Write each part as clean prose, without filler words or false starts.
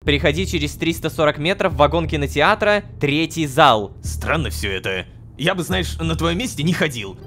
Приходи через 340 метров в вагон кинотеатра, 3-й зал. Странно все это. Я бы, знаешь, на твоем месте не ходил.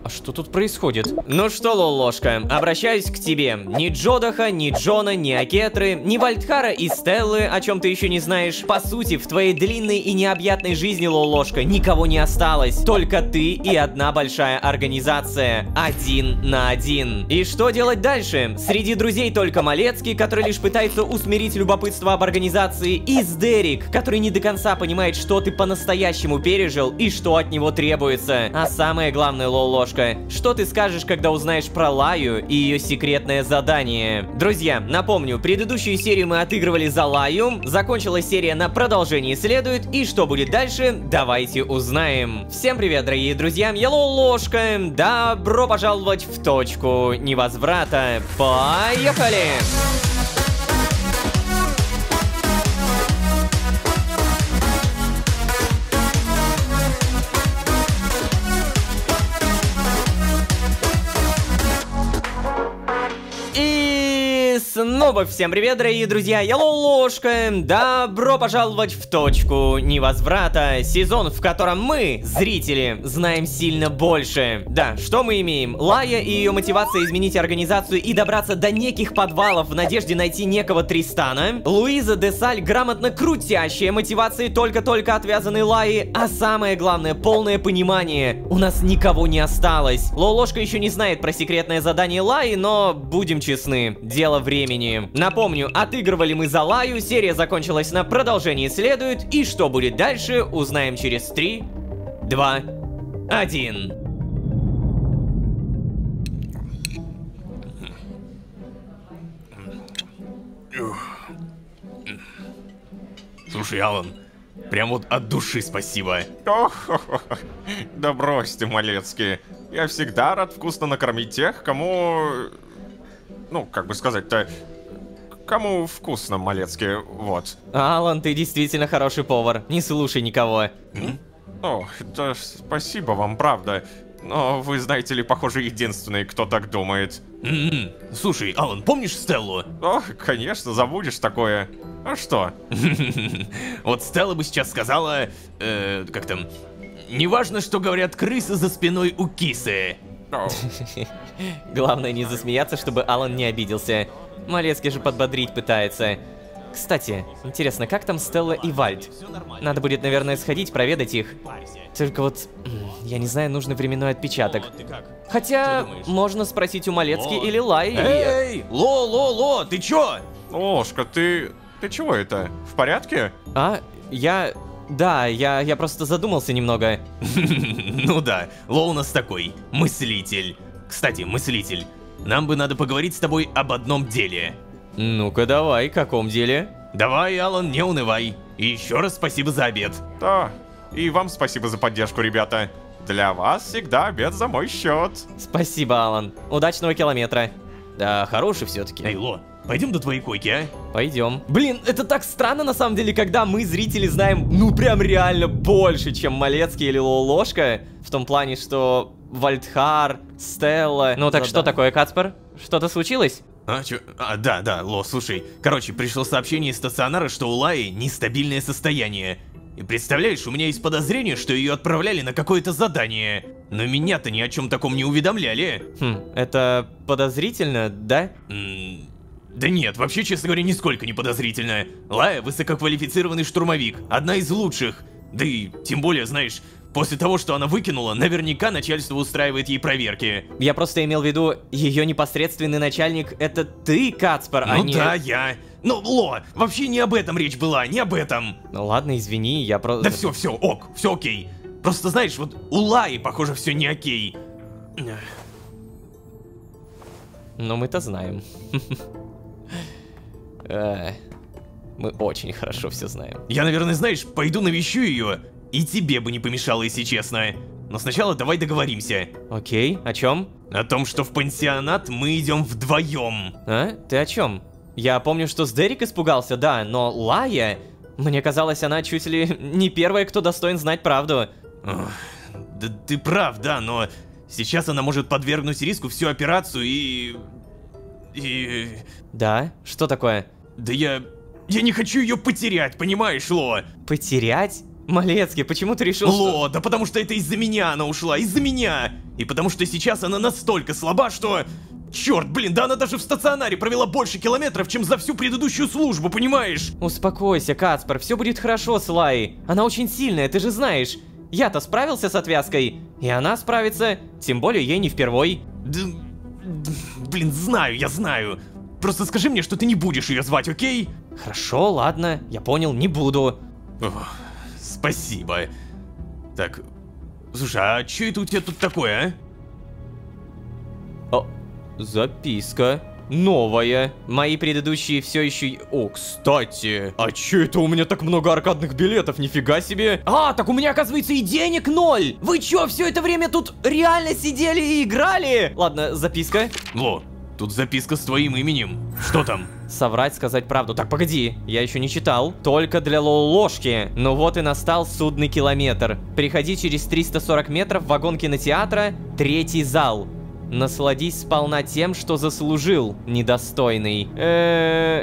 А что тут происходит? Ну что, Лолошка, обращаюсь к тебе. Ни Джодаха, ни Джона, ни Акетры, ни Вальдхара и Стеллы, о чем ты еще не знаешь. По сути, в твоей длинной и необъятной жизни, Лолошка, никого не осталось. Только ты и одна большая организация. 1 на 1. И что делать дальше? Среди друзей только Малецкий, который лишь пытается усмирить любопытство об организации, и Сдерик, который не до конца понимает, что ты по-настоящему пережил и что от него требуется. А самое главное, Лолошка, что ты скажешь, когда узнаешь про Лаю и ее секретное задание? Друзья, напомню, предыдущую серию мы отыгрывали за Лаю, закончилась серия на продолжение следует, и что будет дальше, давайте узнаем. Всем привет, дорогие друзья, я Лолошка, добро пожаловать в точку невозврата. Поехали! Снова всем привет, дорогие друзья, я Лолошка, добро пожаловать в точку невозврата, сезон, в котором мы, зрители, знаем сильно больше. Да, что мы имеем? Лая и ее мотивация изменить организацию и добраться до неких подвалов в надежде найти некого Тристана. Луиза де Саль грамотно крутящая мотивации только-только отвязанной Лаи, а самое главное, полное понимание, у нас никого не осталось. Лолошка еще не знает про секретное задание Лаи, но будем честны, дело времени. Напомню, отыгрывали мы за Лаю, серия закончилась на продолжении следует, и что будет дальше, узнаем через 3, 2, 1. Слушай, Алан, прям вот от души спасибо. Да брось ты, Малецкий. Я всегда рад вкусно накормить тех, кому... Ну, как бы сказать-то... Кому вкусно, Малецкий, вот. Алан, ты действительно хороший повар, не слушай никого. О, да спасибо вам, правда. Но вы, знаете ли, похоже, единственный, кто так думает. Слушай, Алан, помнишь Стеллу? О, конечно, забудешь такое. А что? Вот Стелла бы сейчас сказала... как там... Неважно, что говорят крысы за спиной у кисы. Главное не засмеяться, чтобы Алан не обиделся. Малецкий же подбодрить пытается. Кстати, интересно, как там Стелла и Вальд? Надо будет, наверное, сходить, проведать их. Только вот, я не знаю, нужный временной отпечаток. Хотя, можно спросить у Малецки или Лаи. Эй, Ло, ты чё? Ложка, ты чего это? В порядке? Да, я просто задумался немного. Ну да, Ло у нас такой, мыслитель. Кстати, мыслитель, нам бы надо поговорить с тобой об одном деле. Ну-ка давай, каком деле? Давай, Алан, не унывай. И еще раз спасибо за обед. Да, и вам спасибо за поддержку, ребята. Для вас всегда обед за мой счет. Спасибо, Алан. Удачного километра. Да, хороший все-таки. Эй, Ло, пойдем до твоей койки, а? Пойдем. Блин, это так странно на самом деле, когда мы, зрители, знаем, ну прям реально больше, чем Малецкий или Лолошка. В том плане, что Вальдхар, Стелла... Ну так что такое, Кацпер? Что-то случилось? Да, Ло, слушай. Короче, пришло сообщение из стационара, что у Лаи нестабильное состояние. И представляешь, у меня есть подозрение, что ее отправляли на какое-то задание. Но меня-то ни о чем таком не уведомляли. Это подозрительно, да? Да нет, вообще, честно говоря, нисколько не подозрительно. Лая высококвалифицированный штурмовик, одна из лучших. Да и, тем более, знаешь, после того, что она выкинула, наверняка начальство устраивает ей проверки. Я просто имел в виду, ее непосредственный начальник — это ты, Кацпер, а не... Ну да, я. Ну, Ло, вообще не об этом речь была, не об этом. Ну ладно, извини, я просто... Да все, ок, все окей. Просто знаешь, вот у Лаи, похоже, все не окей. Но мы-то знаем. Мы очень хорошо все знаем. Я, наверное, знаешь, пойду навещу ее. И тебе бы не помешало, если честно. Но сначала давай договоримся. Окей, о чем? О том, что в пансионат мы идем вдвоем. А? Ты о чем? Я помню, что Сдерик испугался, да, но Лая... Мне казалось, она чуть ли не первая, кто достоин знать правду. Да ты прав, да, но сейчас она может подвергнуть риску всю операцию и... И... Да? Что такое? Да я не хочу ее потерять, понимаешь, Ло? Потерять? Малецкий, почему ты решил, Ло, да потому что это из-за меня она ушла, из-за меня! И потому что сейчас она настолько слаба, что... Черт, блин, да она даже в стационаре провела больше километров, чем за всю предыдущую службу, понимаешь? Успокойся, Кацпер, все будет хорошо с Лаей. Она очень сильная, ты же знаешь. Я-то справился с отвязкой, и она справится, тем более ей не впервой. Да... Блин, знаю, я знаю. Просто скажи мне, что ты не будешь ее звать, окей? Хорошо, ладно, я понял, не буду. Ох, спасибо. Так, слушай, а что это у тебя тут такое, а? О, записка. Новая. Мои предыдущие все еще... О, кстати. А че это у меня так много аркадных билетов? Нифига себе. А, так у меня, оказывается, и денег 0. Вы че, все это время тут реально сидели и играли? Ладно, записка. Ло, тут записка с твоим именем. Что там? Соврать, сказать правду. Так, погоди, я еще не читал. Только для Лолошки. Ну вот и настал судный километр. Приходи через 340 метров в вагон кинотеатра, 3-й зал. Насладись сполна тем, что заслужил, недостойный.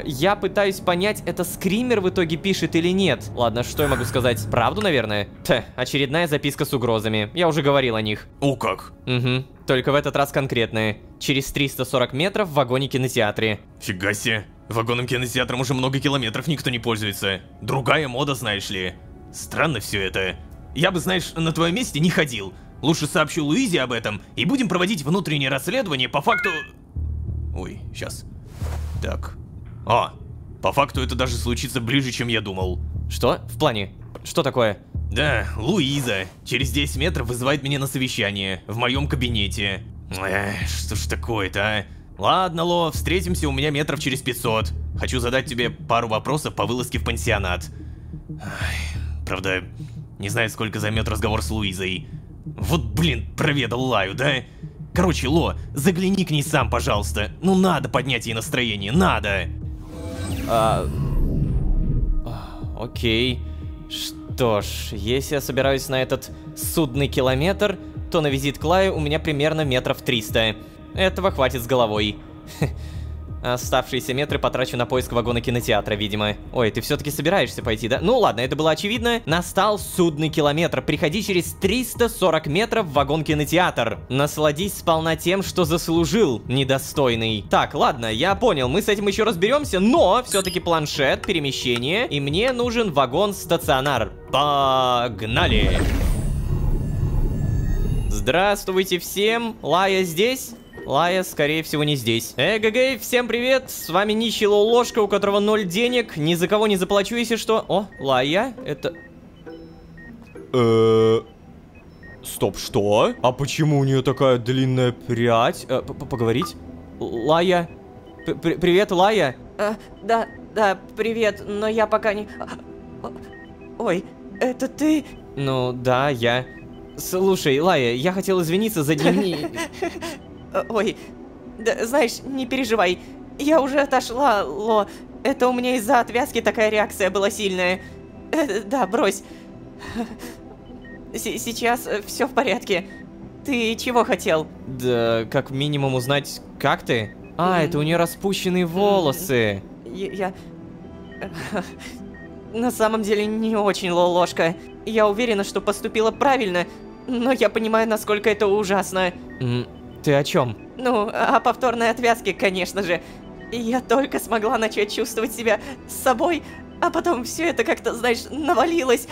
Я пытаюсь понять, это скример в итоге пишет или нет. Ладно, что я могу сказать? Правду, наверное? Очередная записка с угрозами. Я уже говорил о них. О как? Угу, только в этот раз конкретные. Через 340 метров в вагоне кинотеатре. Фига себе. Вагоном кинотеатром уже много километров никто не пользуется. Другая мода, знаешь ли. Странно все это. Я бы, знаешь, на твоем месте не ходил. Лучше сообщу Луизе об этом, и будем проводить внутреннее расследование по факту... Ой, сейчас. Так. По факту это даже случится ближе, чем я думал. Что? В плане? Что такое? Да, Луиза. Через 10 метров вызывает меня на совещание. В моем кабинете. Что ж такое-то, а? Ладно, Ло, встретимся у меня метров через 500. Хочу задать тебе пару вопросов по вылазке в пансионат. Правда, не знаю, сколько займет разговор с Луизой. Вот, блин, проведал Лаю, да? Короче, Ло, загляни к ней сам, пожалуйста. Ну надо поднять ей настроение, надо. Окей. Что ж, если я собираюсь на этот судный километр, то на визит к Лае у меня примерно метров 300. Этого хватит с головой. Оставшиеся метры потрачу на поиск вагона кинотеатра, видимо. Ой, ты все-таки собираешься пойти, да? Ну ладно, это было очевидно. Настал судный километр. Приходи через 340 метров в вагон кинотеатр. Насладись сполна тем, что заслужил, недостойный. Так, ладно, я понял, мы с этим еще разберемся, но все-таки планшет, перемещение, и мне нужен вагон-стационар. Погнали! Здравствуйте всем, Лая здесь? Лая, скорее всего, не здесь. Эгэгэй, всем привет, с вами нищий Лолошка, у которого 0 денег, ни за кого не заплачу, если что. О, Лая, это... Стоп, что? А почему у нее такая длинная прядь? Поговорить? Лая? Привет, Лая? Да, привет, но я пока не... Ой, это ты? Ну, да, я... Слушай, Лая, я хотел извиниться за дневник... Ой, да, знаешь, не переживай. Я уже отошла, Ло. Это у меня из-за отвязки такая реакция была сильная. Да, брось. Сейчас все в порядке. Ты чего хотел? Да, как минимум узнать, как ты? Это у нее распущенные волосы. Я... На самом деле не очень, Лолошка. Я уверена, что поступила правильно, но я понимаю, насколько это ужасно. Ты о чем? Ну, о повторной отвязке, конечно же. Я только смогла начать чувствовать себя с собой, а потом все это как-то, знаешь, навалилось.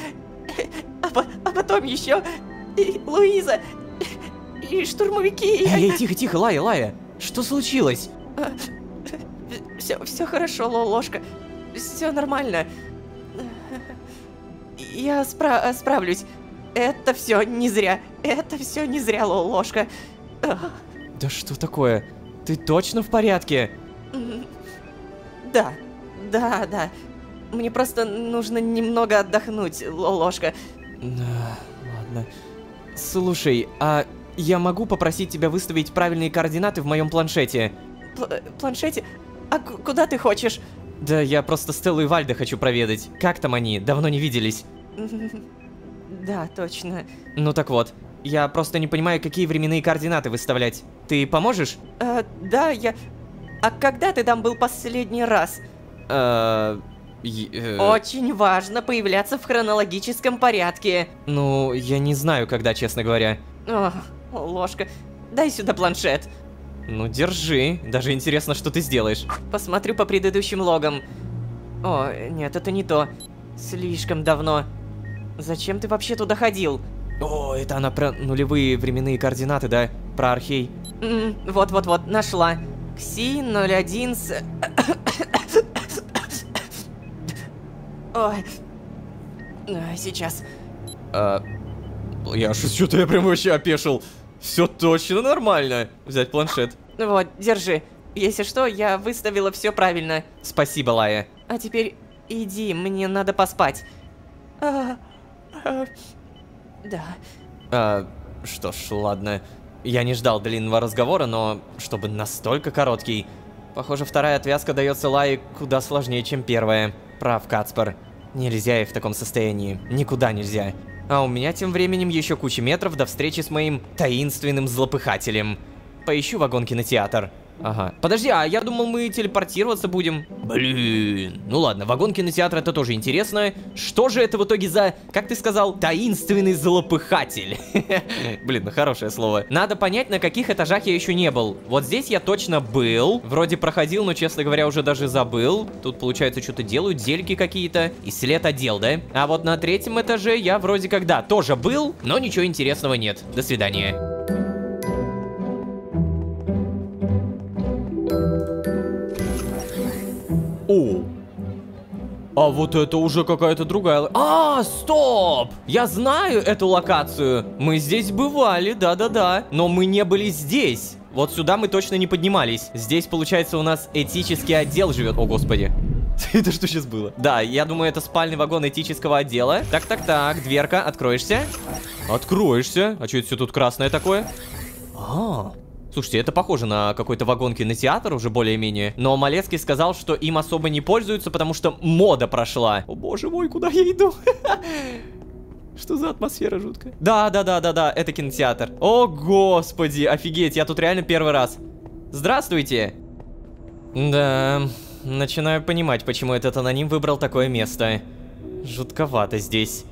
А потом еще и Луиза, и штурмовики. Эй, тихо, Лая, что случилось? Все хорошо, Лолошка. Все нормально. Я справлюсь. Это все не зря. Лолошка. Да что такое? Ты точно в порядке? Да. Мне просто нужно немного отдохнуть, Лолошка. Ладно. Слушай, а я могу попросить тебя выставить правильные координаты в моем планшете? Планшете? А куда ты хочешь? Да я просто Стеллу и Вальда хочу проведать. Как там они? Давно не виделись. Да, точно. Ну так вот. Я просто не понимаю, какие временные координаты выставлять. Ты поможешь? Да, А когда ты там был последний раз? Очень важно появляться в хронологическом порядке. Ну, я не знаю, когда, честно говоря. О, ложка, дай сюда планшет. Ну, держи. Даже интересно, что ты сделаешь. Посмотрю по предыдущим логам. О, нет, это не то. Слишком давно. Зачем ты вообще туда ходил? О, это она про нулевые временные координаты, да? Про Архей. Вот-вот-вот, нашла. Кси-01 с... Ой. Сейчас. Я что-то я прям вообще опешил. Все точно нормально. Взять планшет. Вот, держи. Если что, я выставила все правильно. Спасибо, Лая. А теперь иди, мне надо поспать. Да. Что ж, ладно. Я не ждал длинного разговора, но чтобы настолько короткий. Похоже, вторая отвязка дается Лае куда сложнее, чем первая. Прав, Кацпер. Нельзя и в таком состоянии. Никуда нельзя. А у меня тем временем еще куча метров до встречи с моим таинственным злопыхателем. Поищу вагон-кинотеатр. Ага. Подожди, а я думал, мы телепортироваться будем. Блин. Ну ладно, вагон-кинотеатр это тоже интересно. Что же это в итоге за, как ты сказал, таинственный злопыхатель? Блин, ну хорошее слово. Надо понять, на каких этажах я еще не был. Вот здесь я точно был. Вроде проходил, но, честно говоря, уже даже забыл. Тут, получается, что-то делают, зельки какие-то. И след отдел, да? А вот на третьем этаже я вроде когда тоже был, но ничего интересного нет. До свидания. О! А вот это уже какая-то другая... А, стоп! Я знаю эту локацию. Мы здесь бывали, да-да-да. Но мы не были здесь. Вот сюда мы точно не поднимались. Здесь, получается, у нас этический отдел живет. О, господи. Это что сейчас было? Да, я думаю, это спальный вагон этического отдела. Так, дверка, откроешься? Откроешься. А что это все тут красное такое? Слушайте, это похоже на какой-то вагон-кинотеатр уже более-менее. Но Малецкий сказал, что им особо не пользуются, потому что мода прошла. О боже мой, куда я иду? Что за атмосфера жуткая? Да, это кинотеатр. О господи, офигеть, я тут реально первый раз. Здравствуйте. Да, начинаю понимать, почему этот аноним выбрал такое место. Жутковато здесь.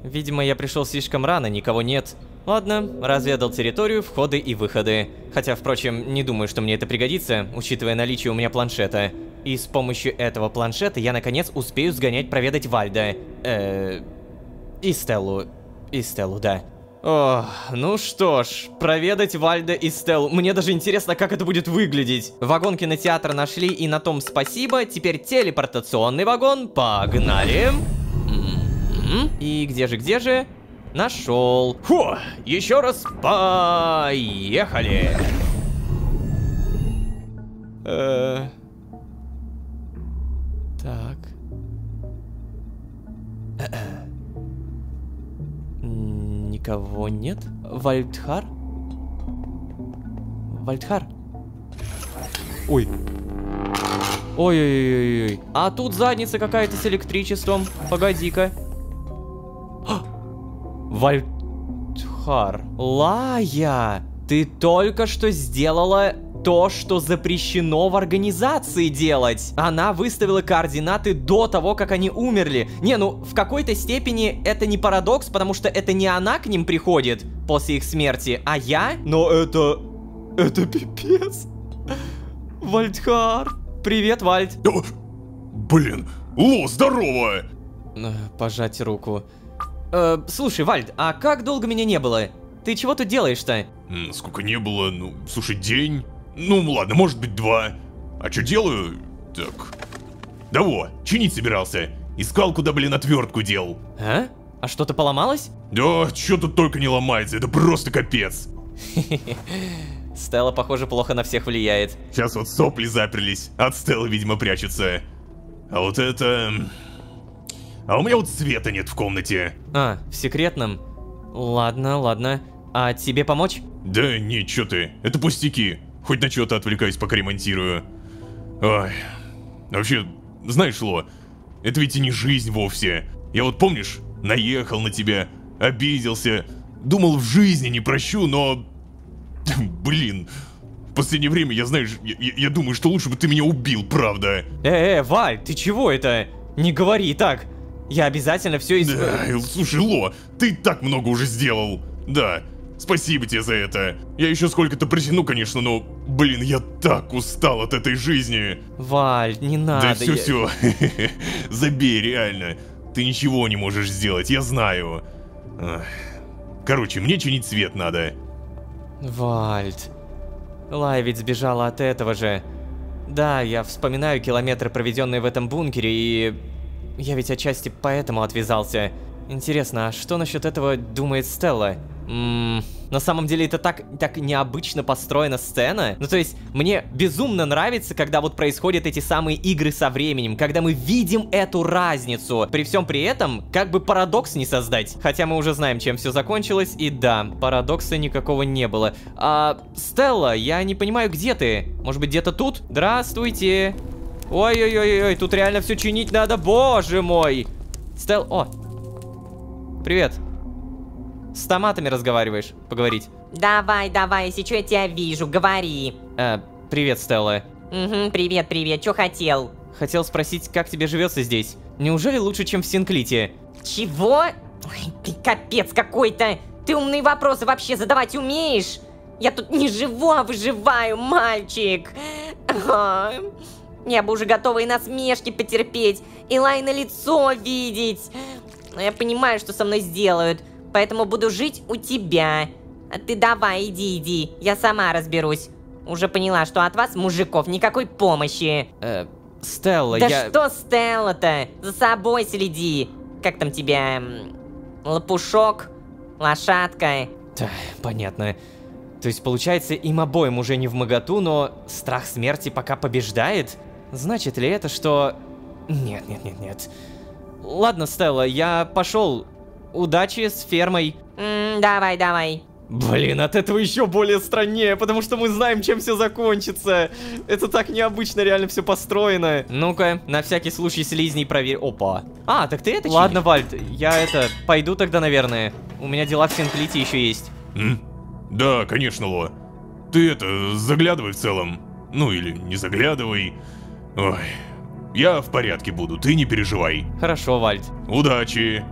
Видимо, я пришел слишком рано, никого нет. Ладно, разведал территорию, входы и выходы. Хотя, впрочем, не думаю, что мне это пригодится, учитывая наличие у меня планшета. И с помощью этого планшета я, наконец, успею сгонять проведать Вальда. И Стеллу, да. Ох, ну что ж, проведать Вальда и Стеллу. Мне даже интересно, как это будет выглядеть. Вагон кинотеатра нашли, и на том спасибо. Теперь телепортационный вагон, погнали. И где же? Нашел. Фу, еще раз поехали. Так. Никого нет? Вальдхар? Ой. Ой-ой-ой-ой. А тут задница какая-то с электричеством. Погоди-ка. Вальдхар. Лая, ты только что сделала то, что запрещено в организации делать. Она выставила координаты до того, как они умерли. Не, ну, в какой-то степени это не парадокс, потому что это не она к ним приходит после их смерти, а я. Но это пипец. Вальдхар. Привет, Вальд. Блин, Ло, здорово! Пожать руку. Слушай, Вальд, а как долго меня не было? Ты чего тут делаешь-то? Сколько не было, ну, слушай, день. Ну, ладно, может быть 2. А что делаю? Так. Да во, чинить собирался. Искал, куда, блин, отвертку дел. А? А что-то поломалось? Да, что тут только не ломается, это просто капец. Стелла, похоже, плохо на всех влияет. Сейчас вот сопли заперлись, от Стеллы, видимо, прячутся. А вот это... А у меня вот света нет в комнате. А, в секретном? Ладно. А тебе помочь? Да не, чё ты, это пустяки. Хоть на что-то отвлекаюсь, пока ремонтирую. Ой. Вообще, знаешь, Ло, это ведь и не жизнь вовсе. Я вот, помнишь, наехал на тебя, обиделся, думал, в жизни не прощу, но... Блин, В последнее время, знаешь, я думаю, что лучше бы ты меня убил, правда. Валь, ты чего это? Не говори так. Я обязательно все Да, слушай, Ло, ты так много уже сделал. Да, спасибо тебе за это. Я еще сколько-то протяну, конечно, но, блин, я так устал от этой жизни. Валь, не надо. Да все. Забей, реально. Ты ничего не можешь сделать, я знаю. Короче, мне чинить свет надо. Вальд. Лай ведь сбежала от этого же. Да, я вспоминаю километры, проведенные в этом бункере, и... Я ведь отчасти поэтому отвязался. Интересно, а что насчет этого думает Стелла? На самом деле это так необычно построена сцена. Ну то есть, мне безумно нравится, когда вот происходят эти самые игры со временем, когда мы видим эту разницу. При всем при этом, как бы парадокс не создать. Хотя мы уже знаем, чем все закончилось, и да, парадокса никакого не было. Стелла, я не понимаю, где ты? Может быть, где-то тут? Здравствуйте. Ой-ой-ой-ой, тут реально все чинить надо, боже мой. О, привет. С томатами разговариваешь? Поговорить? Давай, если что, я тебя вижу, говори. Привет, Стелла. Угу, привет, что хотел? Хотел спросить, как тебе живется здесь? Неужели лучше, чем в Синклите? Чего? Ой, ты капец какой-то. Ты умные вопросы вообще задавать умеешь? Я тут не живу, а выживаю, мальчик. Я бы уже готова и насмешки потерпеть, и лай на лицо видеть. Но я понимаю, что со мной сделают, поэтому буду жить у тебя. А ты давай, иди, я сама разберусь. Уже поняла, что от вас, мужиков, никакой помощи. Стелла, да что Стелла-то? За собой следи. Как там тебя... Лопушок? Лошадка? Да, понятно. То есть, получается, им обоим уже не вмоготу, но страх смерти пока побеждает? Значит ли это, что... Нет. Ладно, Стелла, я пошел. Удачи с фермой. Давай. Блин, от этого еще более страннее, потому что мы знаем, чем все закончится. Это так необычно реально все построено. Ну-ка, на всякий случай слизней проверь. Опа. Так ты это чинишь? Ладно, Вальд, я пойду тогда, наверное. У меня дела в Синклите еще есть. Да, конечно, Ло. Ты заглядывай в целом. Ну или не заглядывай. Ой, я в порядке буду, ты не переживай. Хорошо, Вальд. Удачи.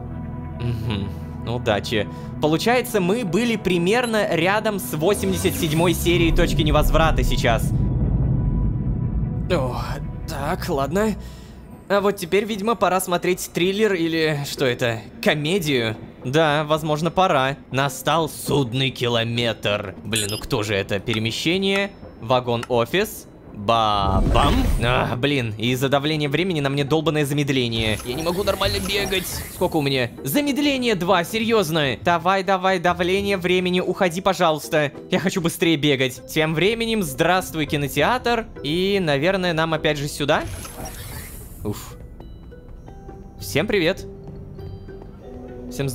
Удачи. Получается, мы были примерно рядом с 87-й серией «Точки невозврата» сейчас. Так, ладно. А вот теперь, видимо, пора смотреть триллер или... что это? Комедию? Да, возможно, пора. Настал судный километр. Блин, ну кто же это? Перемещение, вагон-офис, ба-бам. Блин, из-за давления времени на мне долбанное замедление. Я не могу нормально бегать. Сколько у меня? Замедление 2, серьезно. Давай, давление времени, уходи, пожалуйста. Я хочу быстрее бегать. Тем временем, здравствуй, кинотеатр. И, наверное, нам опять же сюда? Уф. Всем привет. Всем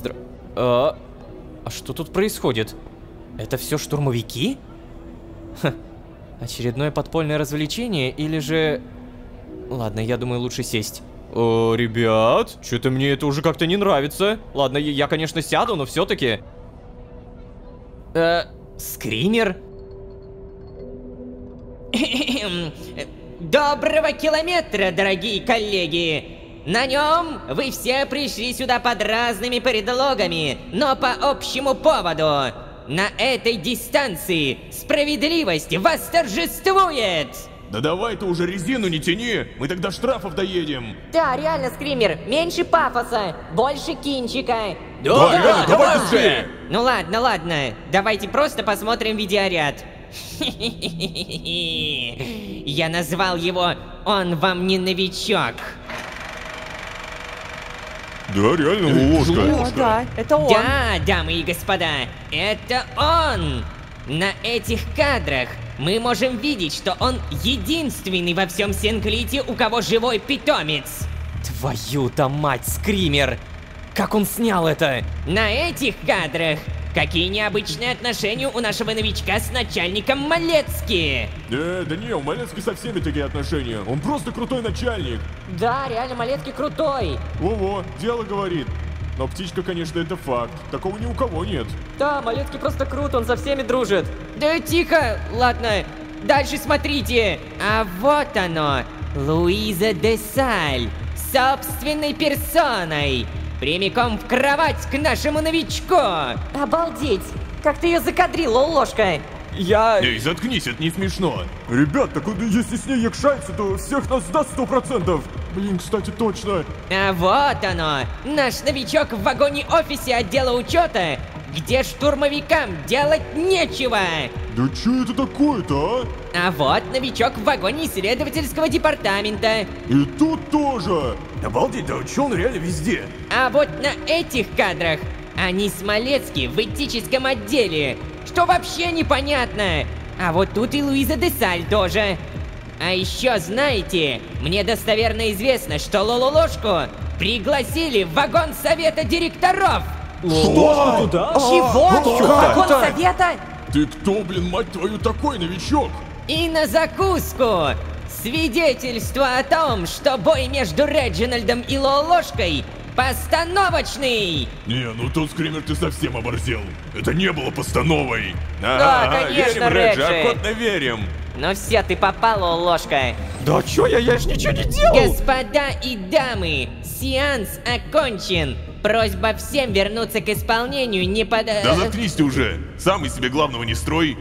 А что тут происходит? Это все штурмовики? Очередное подпольное развлечение или же... Ладно, я думаю, лучше сесть. Ребят, что-то мне это уже как-то не нравится. Ладно, я, конечно, сяду, но все-таки... Скример? Доброго километра, дорогие коллеги! На нем вы все пришли сюда под разными предлогами, но по общему поводу. На этой дистанции справедливость восторжествует! Да давай ты уже резину не тяни, мы тогда штрафов доедем. Да, реально, Скример, меньше пафоса, больше кинчика. Да, давай уже! Ну ладно, давайте просто посмотрим видеоряд. Я назвал его «Он вам не новичок». Да, реально ложка. Да, это он. Да, дамы и господа, это он. На этих кадрах мы можем видеть, что он единственный во всем Синклите, у кого живой питомец. Твою-то мать, Скример! Как он снял это? На этих кадрах какие необычные отношения у нашего новичка с начальником Малецки. Да не, у Малецки со всеми такие отношения. Он просто крутой начальник. Да, реально, Малецки крутой. Во-во, дело говорит. Но птичка, конечно, это факт. Такого ни у кого нет. Да, Малецки просто крут, он со всеми дружит. Да тихо, ладно. Дальше смотрите. А вот оно. Луиза де Саль. Собственной персоной. Прямиком в кровать к нашему новичку. Обалдеть! Как ты ее закадрила, ложка! Эй, заткнись, это не смешно. Ребят, так если с ней якшается, то всех нас сдаст 100%. Блин, кстати, точно. А вот оно. Наш новичок в вагоне-офисе отдела учета, где штурмовикам делать нечего. Да чё это такое-то, а? А вот новичок в вагоне исследовательского департамента. И тут тоже. Обалдеть, да чё он реально везде? А вот на этих кадрах они Смолецкий в этическом отделе, что вообще непонятно. А вот тут и Луиза де Саль тоже. А еще знаете, мне достоверно известно, что Лололошку пригласили в вагон совета директоров. Что? Туда? Чего? Вагон совета? Ты кто, блин, мать твою, такой новичок? И на закуску свидетельство о том, что бой между Реджинальдом и Лололошкой постановочный. Не, ну тут, Скример, ты совсем оборзел. Это не было постановой. Да, конечно, верим, Реджи, Реджи. охотно верим. Ну все, ты попала, ложка. Да чё я ж ничего не делал. Господа и дамы, сеанс окончен. Просьба всем вернуться к исполнению не под... Да заткнись ты уже. Сам из себя главного не строй.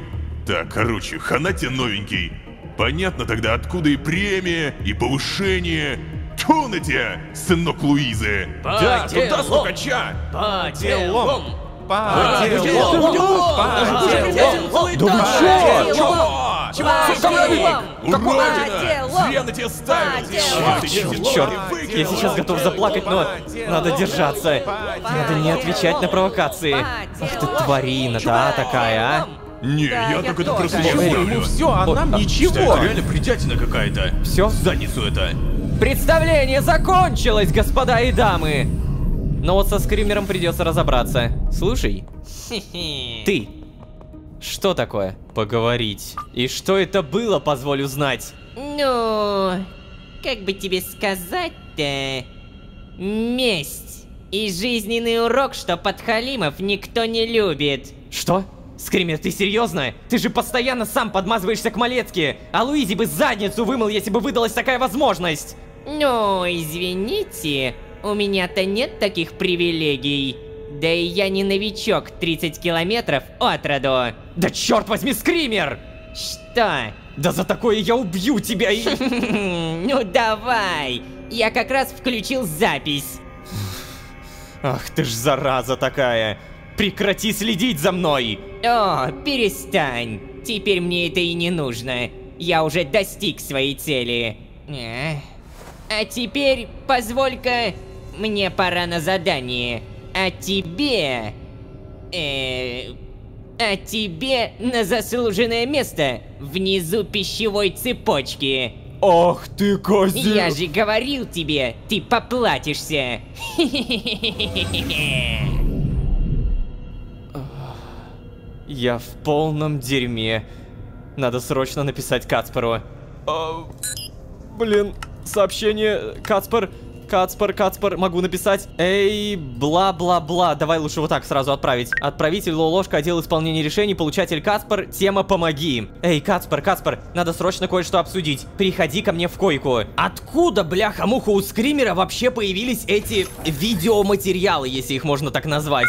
Так, короче, хана тебе новенький. Понятно тогда, откуда и премия, и повышение. Тьфу на тебя, сынок Луизы. Да, туда стукача. По делам. По Уродина! Зря на тебя ставил! Черт, я сейчас готов заплакать, но надо держаться. Надо не отвечать на провокации. Ах ты тварина, да, такая, а? Не, Да, я я так это тоже. просто не Ну оставлю. все, а нам Что, ничего. это реально бредятина какая-то. Все? В задницу это. Представление закончилось, господа и дамы. Но вот со Скримером придется разобраться. Слушай, ты. Что такое? Поговорить. И что это было, позволь узнать? Ну, как бы тебе сказать-то? Месть. И жизненный урок, что подхалимов никто не любит. Что? Скример, ты серьезно? Ты же постоянно сам подмазываешься к Малецке, а Луизе бы задницу вымыл, если бы выдалась такая возможность. Ну, извините, у меня-то нет таких привилегий. Да и я не новичок 30 километров от роду. Да черт возьми, Скример! Что? Да за такое я убью тебя и... Ну давай! Я как раз включил запись. Ах ты ж зараза такая! Прекрати следить за мной! О, перестань! Теперь мне это и не нужно. Я уже достиг своей цели. А теперь позволь-ка, мне пора на задание. А тебе на заслуженное место внизу пищевой цепочки. Ах ты, козел! Я же говорил тебе, ты поплатишься. Я в полном дерьме. Надо срочно написать Кацпару. Блин, сообщение, Кацпар, могу написать. Эй, бла-бла-бла. Давай лучше вот так сразу отправить. Отправитель Лолошка, отдел исполнения решений, получатель Кацпар, тема «Помоги». Эй, Кацпар, надо срочно кое-что обсудить. Приходи ко мне в койку. Откуда, бляха-муха, у Скримера вообще появились эти видеоматериалы, если их можно так назвать?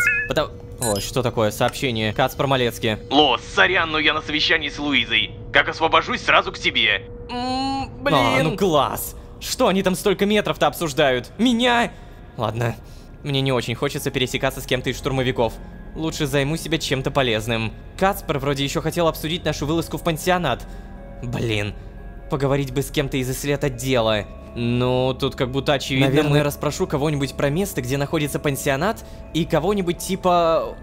Ой, что такое? Сообщение. Кацпар Малецкий. Лос, сорян, но я на совещании с Луизой. Как освобожусь, сразу к тебе. Блин. А, ну класс. Что они там столько метров-то обсуждают? Меня? Ладно. Мне не очень хочется пересекаться с кем-то из штурмовиков. Лучше займу себя чем-то полезным. Кацпар вроде еще хотел обсудить нашу вылазку в пансионат. Блин. Поговорить бы с кем-то из исследотдела. Ну, тут как будто очевидно. Наверное, расспрошу кого-нибудь про место, где находится пансионат, и кого-нибудь типа...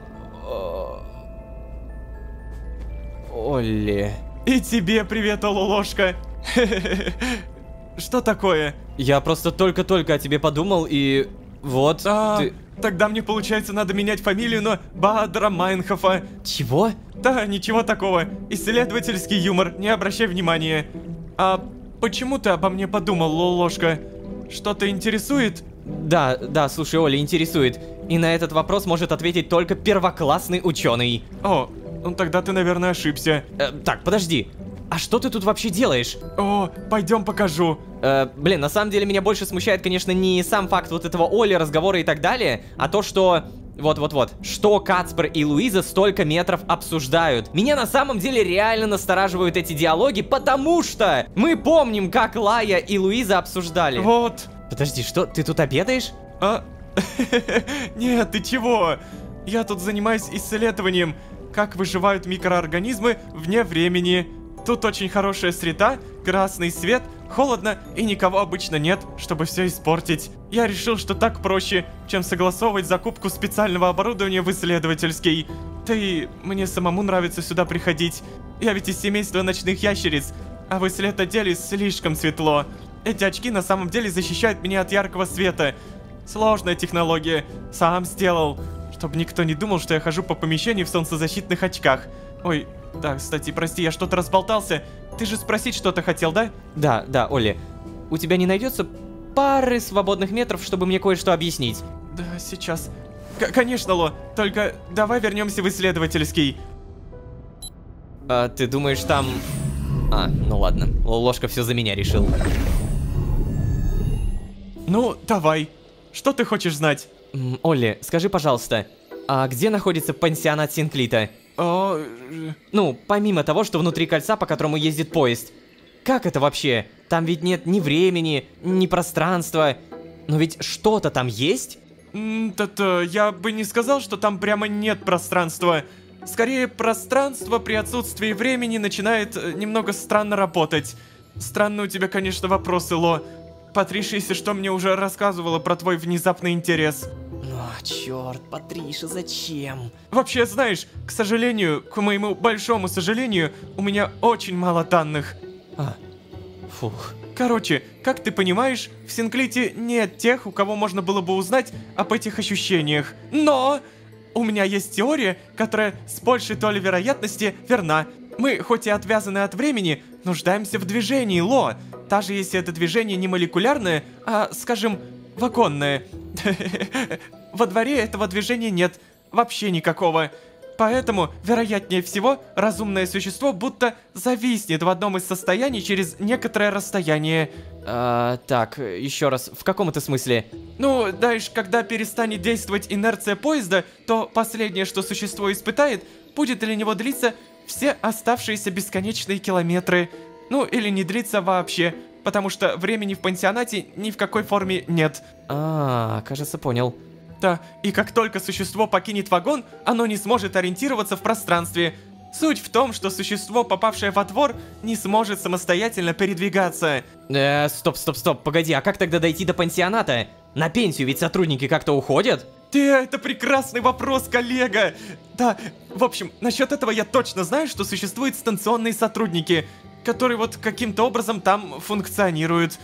Олли. И тебе привет, Ололошка. Что такое? Я просто только-только о тебе подумал и... Вот, ты... Тогда мне, получается, надо менять фамилию на Баадра Майнхофа. Чего? Да, ничего такого. Исследовательский юмор, не обращай внимания. А почему ты обо мне подумал, Лолошка? Что-то интересует? Да, слушай, Оля, интересует. И на этот вопрос может ответить только первоклассный ученый. О, ну тогда ты, наверное, ошибся. Так, подожди. А что ты тут вообще делаешь? О, пойдем покажу. Блин, на самом деле меня больше смущает, конечно, не сам факт вот этого Оли, разговора и так далее, а то, что... Вот-вот-вот. Что Кацпер и Луиза столько метров обсуждают. Меня на самом деле реально настораживают эти диалоги, потому что мы помним, как Лая и Луиза обсуждали. Вот. Подожди, что? Ты тут обедаешь? Нет, ты чего? Я тут занимаюсь исследованием, как выживают микроорганизмы вне времени. Тут очень хорошая среда, красный свет, холодно и никого обычно нет, чтобы все испортить. Я решил, что так проще, чем согласовывать закупку специального оборудования в исследовательский. Да и мне самому нравится сюда приходить. Я ведь из семейства ночных ящериц, а в исследотделе слишком светло. Эти очки на самом деле защищают меня от яркого света. Сложная технология, сам сделал, чтобы никто не думал, что я хожу по помещению в солнцезащитных очках. Ой, да, кстати, прости, я что-то разболтался. Ты же спросить что-то хотел, да? Да, Оли. У тебя не найдется пары свободных метров, чтобы мне кое-что объяснить? Да, сейчас. Конечно, Ло, только давай вернемся в исследовательский. А ты думаешь, там... ну ладно, Ложка все за меня решил. Ну, давай. Что ты хочешь знать? Олли, скажи, пожалуйста, а где находится пансионат Синклита? Ну, помимо того, что внутри кольца, по которому ездит поезд. Как это вообще? Там ведь нет ни времени, ни пространства. Но ведь что-то там есть? Я бы не сказал, что там прямо нет пространства. Скорее, пространство при отсутствии времени начинает немного странно работать. Странные у тебя, конечно, вопросы, Ло. Патриша, если что, мне уже рассказывала про твой внезапный интерес. Черт, Патриша, зачем? Вообще, знаешь, к сожалению, к моему большому сожалению, у меня очень мало данных. Фух. Короче, как ты понимаешь, в Синклите нет тех, у кого можно было бы узнать об этих ощущениях. Но у меня есть теория, которая с большей долей вероятности верна. Мы, хоть и отвязаны от времени, нуждаемся в движении, Ло. Даже если это движение не молекулярное, а, скажем, вагонное. Во дворе этого движения нет, вообще никакого. Поэтому, вероятнее всего, разумное существо будто зависнет в одном из состояний через некоторое расстояние. Так, еще раз, в каком это смысле? Ну, знаешь, когда перестанет действовать инерция поезда, то последнее, что существо испытает, будет для него длиться все оставшиеся бесконечные километры. Ну, или не длиться вообще, потому что времени в пансионате ни в какой форме нет. Кажется, понял. Да, и как только существо покинет вагон, оно не сможет ориентироваться в пространстве. Суть в том, что существо, попавшее во двор, не сможет самостоятельно передвигаться. Стоп, погоди, а как тогда дойти до пансионата? На пенсию ведь сотрудники как-то уходят? Это прекрасный вопрос, коллега! Да, в общем, насчет этого я точно знаю, что существуют станционные сотрудники, которые вот каким-то образом там функционируют.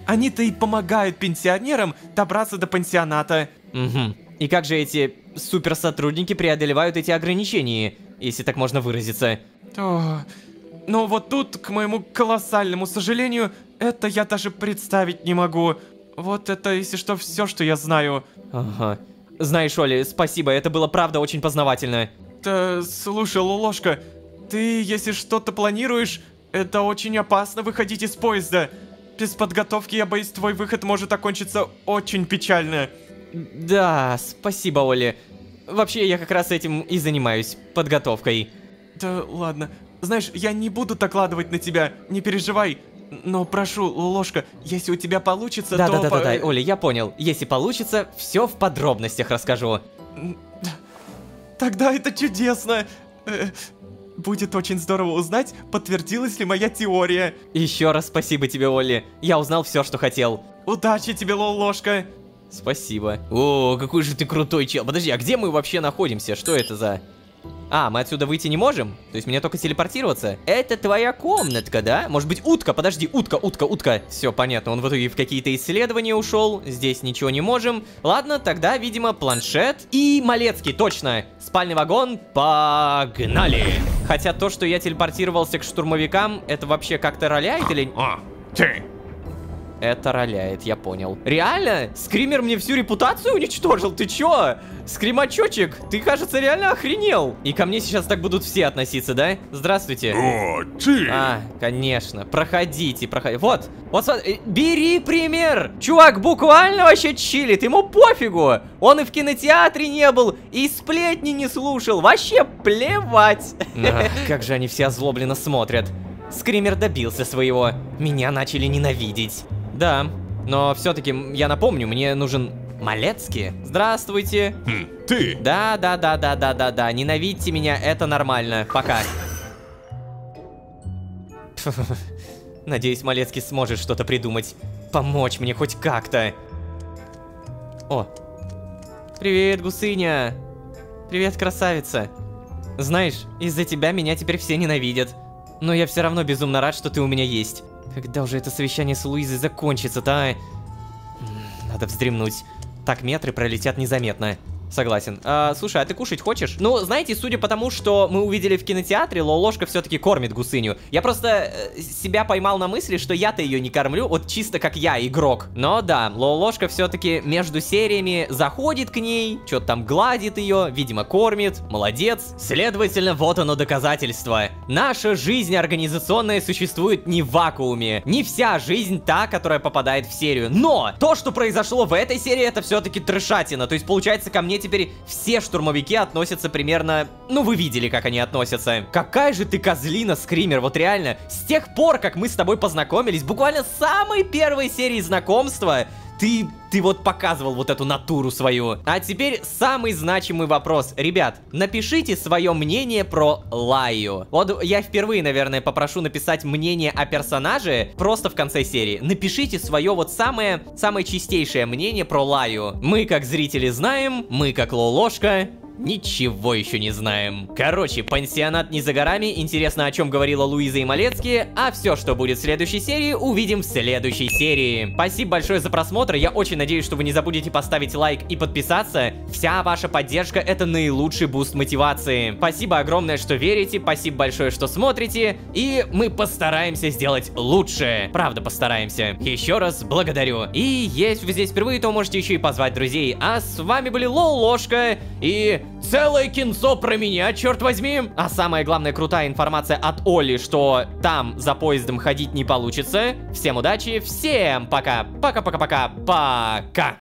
Они-то и помогают пенсионерам добраться до пансионата. Угу. И как же эти суперсотрудники преодолевают эти ограничения, если так можно выразиться? Но вот тут, к моему колоссальному сожалению, это я даже представить не могу. Вот это, если что, все, что я знаю. Ага. Знаешь, Оли, спасибо, это было правда очень познавательно. Слушай, Ложка, ты, если что-то планируешь, это очень опасно выходить из поезда. Без подготовки, я боюсь, твой выход может окончиться очень печально. Да, спасибо, Оли. Вообще, я как раз этим и занимаюсь, подготовкой. Да ладно. Знаешь, я не буду докладывать на тебя, не переживай. Но прошу, Ложка, если у тебя получится, то... Да, Оля, я понял. Если получится, все в подробностях расскажу. Тогда это чудесно. Будет очень здорово узнать, подтвердилась ли моя теория. Еще раз спасибо тебе, Олли. Я узнал все, что хотел. Удачи тебе, Ложка. Спасибо. О, какой же ты крутой чел. Подожди, а где мы вообще находимся? Что это за... мы отсюда выйти не можем? То есть мне только телепортироваться? Это твоя комнатка, да? Может быть, утка? Подожди, утка. Все, понятно, он в итоге в какие-то исследования ушел. Здесь ничего не можем. Ладно, тогда, видимо, планшет. И Малецкий, точно. Спальный вагон, погнали. Хотя то, что я телепортировался к штурмовикам, это вообще как-то роляет или... Ты! Это роляет, я понял. Реально? Скример мне всю репутацию уничтожил? Ты чё? Скримачочек, ты, кажется, реально охренел. И ко мне сейчас так будут все относиться, да? Здравствуйте. О, ты! А, конечно. Проходите, проходите. Вот, вот, смотри, бери пример. Чувак буквально вообще чилит, ему пофигу. Он и в кинотеатре не был, и сплетни не слушал. Вообще плевать. Как же они все озлобленно смотрят. Скример добился своего. Меня начали ненавидеть. Да, но все-таки я напомню, мне нужен Малецкий. Здравствуйте. Ты! Да, ненавидьте меня, это нормально. Пока. Надеюсь, Малецкий сможет что-то придумать. Помочь мне хоть как-то. О. Привет, гусыня. Привет, красавица. Знаешь, из-за тебя меня теперь все ненавидят. Но я все равно безумно рад, что ты у меня есть. Когда уже это совещание с Луизой закончится-то, а? Надо вздремнуть. Так метры пролетят незаметно. Согласен. Слушай, а ты кушать хочешь? Ну, знаете, судя по тому, что мы увидели в кинотеатре, Лолошка все-таки кормит гусыню. Я просто себя поймал на мысли, что я-то ее не кормлю, вот чисто как я, игрок. Но да, Лолошка все-таки между сериями заходит к ней, что-то там гладит ее, видимо, кормит. Молодец. Следовательно, вот оно доказательство. Наша жизнь организационная существует не в вакууме. Не вся жизнь та, которая попадает в серию. Но то, что произошло в этой серии, это все-таки трешатина. То есть, получается, ко мне теперь все штурмовики относятся примерно... Ну, вы видели, как они относятся. Какая же ты козлина, Скример, вот реально. С тех пор, как мы с тобой познакомились, буквально с самой первой серии знакомства, ты вот показывал вот эту натуру свою. А теперь самый значимый вопрос. Ребят, напишите свое мнение про Лаю. Вот я впервые, наверное, попрошу написать мнение о персонаже просто в конце серии. Напишите свое вот самое чистейшее мнение про Лаю. Мы, как зрители, знаем, мы, как Лолошка, ничего еще не знаем. Короче, пансионат не за горами, интересно, о чем говорила Луиза и Малецкий, а все, что будет в следующей серии, увидим в следующей серии. Спасибо большое за просмотр, я очень надеюсь, что вы не забудете поставить лайк и подписаться. Вся ваша поддержка — это наилучший буст мотивации. Спасибо огромное, что верите, спасибо большое, что смотрите, и мы постараемся сделать лучше. Правда, постараемся. Еще раз благодарю. И если вы здесь впервые, то можете еще и позвать друзей. А с вами были Лолошка и... целое кинцо про меня, черт возьми. А самая главная крутая информация от Оли, что там за поездом ходить не получится. Всем удачи, всем пока. Пока-пока-пока. Пока.